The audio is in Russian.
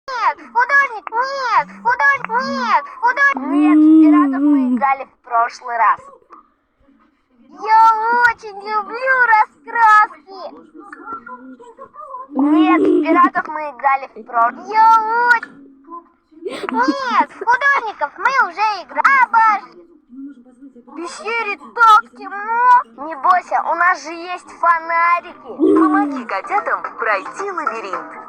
Нет, художник, нет, художник, нет, художник. Нет, в пиратов мы играли в прошлый раз. Я очень люблю раскраски. Нет, в пиратов мы играли в прошлый. Я очень... Нет, в художников мы уже играли. В пещере так темно. Не бойся, у нас же есть фонарики. Помоги котятам пройти лабиринт.